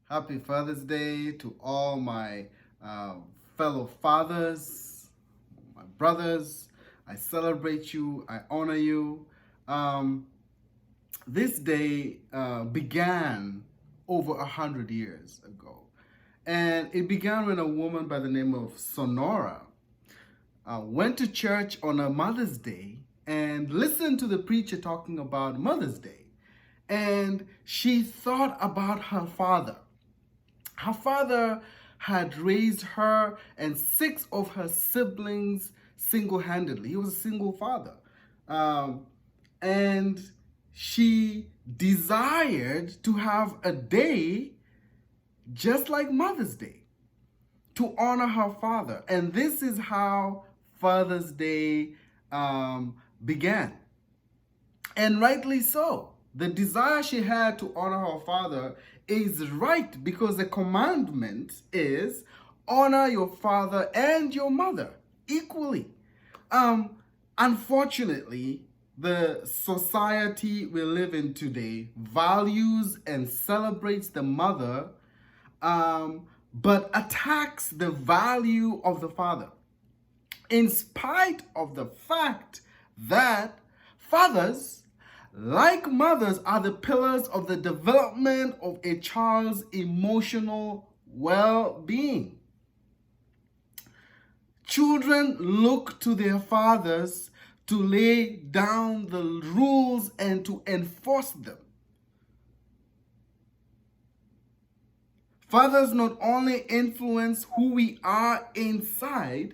Happy Father's Day to all my uh, fellow fathers, my brothers. I celebrate you. I honor you. Um, this day began over 100 years ago. And it began when a woman by the name of Sonora went to church on a Mother's Day and listened to the preacher talking about Mother's Day. And she thought about her father. Her father had raised her and 6 of her siblings single-handedly. He was a single father. And she desired to have a day just like Mother's Day to honor her father. And this is how Father's Day began. And rightly so. The desire she had to honor her father is right because the commandment is honor your father and your mother equally. Unfortunately, the society we live in today values and celebrates the mother, but attacks the value of the father, in spite of the fact that fathers, like mothers, are the pillars of the development of a child's emotional well-being. Children look to their fathers to lay down the rules and to enforce them. Fathers not only influence who we are inside,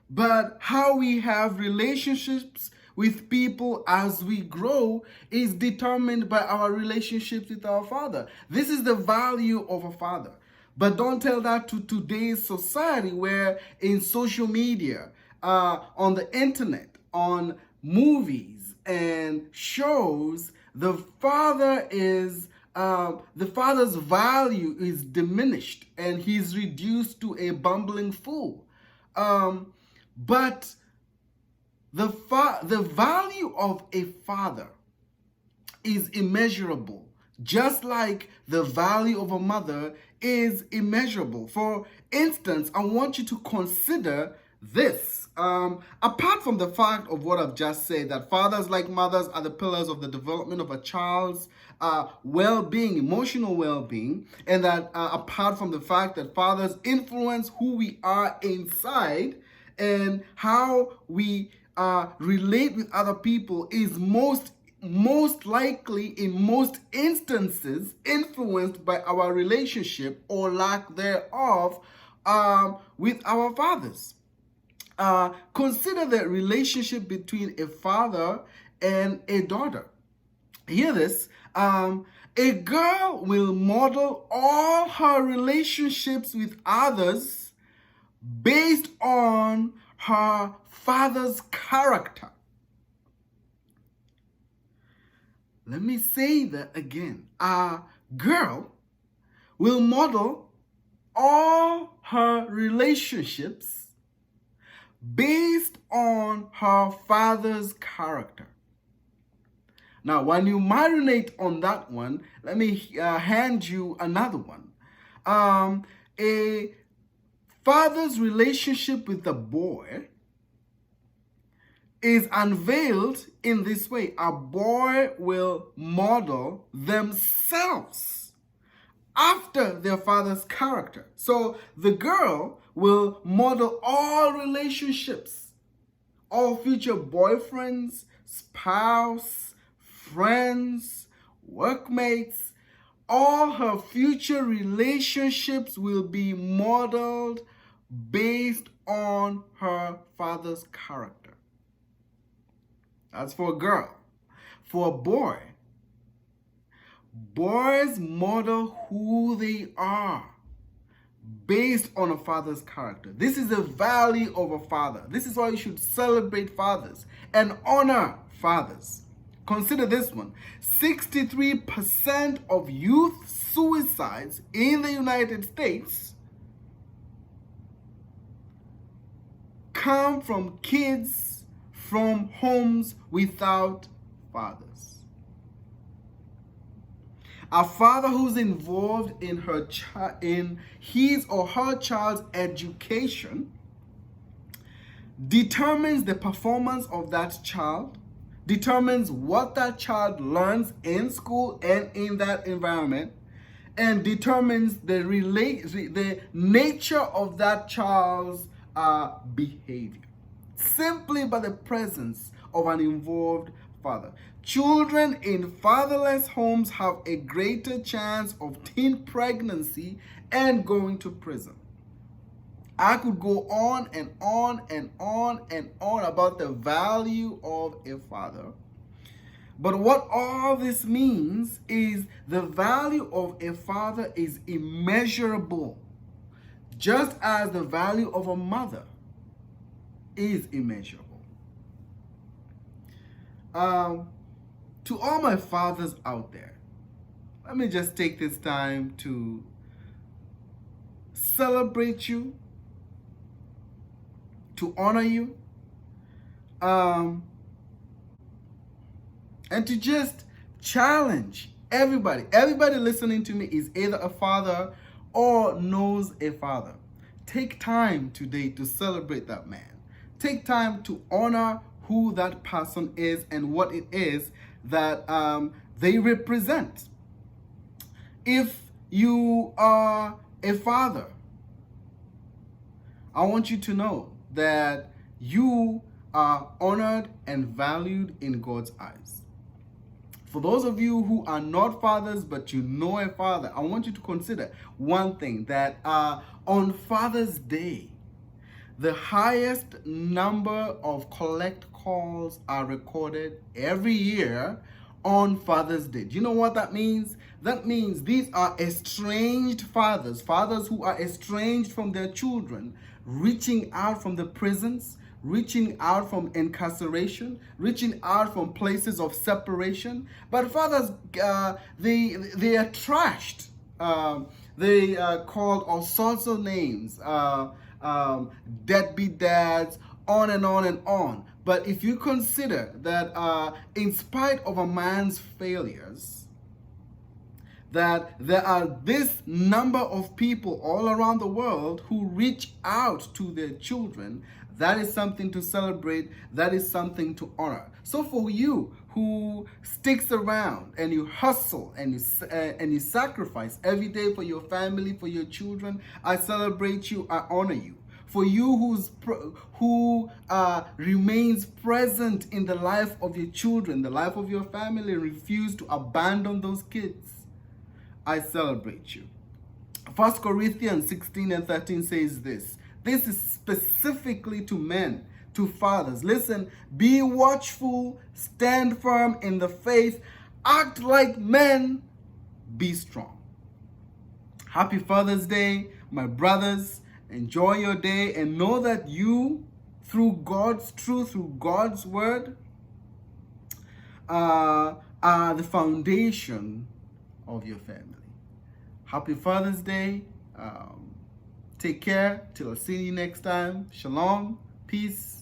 but how we have relationships with people as we grow is determined by our relationships with our father. This is the value of a father. But don't tell that to today's society where in social media, on the internet, on movies and shows, the father's value is diminished and he's reduced to a bumbling fool. But the value of a father is immeasurable, just like the value of a mother is immeasurable. For instance, I want you to consider this. Apart from the fact of what I've just said, that fathers like mothers are the pillars of the development of a child's well-being, emotional well-being, and that apart from the fact that fathers influence who we are inside and how we relate with other people is most likely, in most instances, influenced by our relationship or lack thereof with our fathers. Consider the relationship between a father and a daughter. Hear this. A girl will model all her relationships with others based on her father's character. Let me say that again. A girl will model all her relationships based on her father's character. Now, when you marinate on that one, let me hand you another one. A father's relationship with the boy is unveiled in this way. A boy will model themselves after their father's character. So the girl will model all relationships, all future boyfriends, spouse, friends, workmates, all her future relationships will be modeled based on her father's character. That's for a girl. For a boy, boys model who they are based on a father's character. This is the value of a father. This is why you should celebrate fathers and honor fathers. Consider this one. 63% of youth suicides in the United States come from kids from homes without fathers. A father who's involved in in his or her child's education determines the performance of that child, determines what that child learns in school and in that environment, and determines the nature of that child's behavior, simply by the presence of an involved father. Children in fatherless homes have a greater chance of teen pregnancy and going to prison. I could go on and on and on and on about the value of a father. But what all this means is the value of a father is immeasurable, just as the value of a mother is immeasurable. To all my fathers out there, let me just take this time to celebrate you, to honor you, and to just challenge everybody. Everybody listening to me is either a father or knows a father. Take time today to celebrate that man. Take time to honor who that person is and what it is that they represent. If you are a father, I want you to know that you are honored and valued in God's eyes. For those of you who are not fathers, but you know a father, I want you to consider one thing, that on Father's Day, the highest number of collect calls are recorded every year on Father's Day. Do you know what that means? That means these are estranged fathers, fathers who are estranged from their children, reaching out from the prisons, reaching out from incarceration, reaching out from places of separation. But fathers, they are trashed. They are called all sorts of names, deadbeat dads, on and on and on. But if you consider that in spite of a man's failures, that there are this number of people all around the world who reach out to their children, that is something to celebrate. That is something to honor. So for you who sticks around and you hustle and you sacrifice every day for your family, for your children, I celebrate you. I honor you. For you who remains present in the life of your children, the life of your family, and refuse to abandon those kids, I celebrate you. 1 Corinthians 16 and 13 says this. This is specifically to men, to fathers. Listen, be watchful, stand firm in the faith, act like men, be strong. Happy Father's Day, my brothers. Enjoy your day and know that you, through God's truth, through God's word, are the foundation of your family. Happy Father's Day. Take care. Till I see you next time. Shalom. Peace.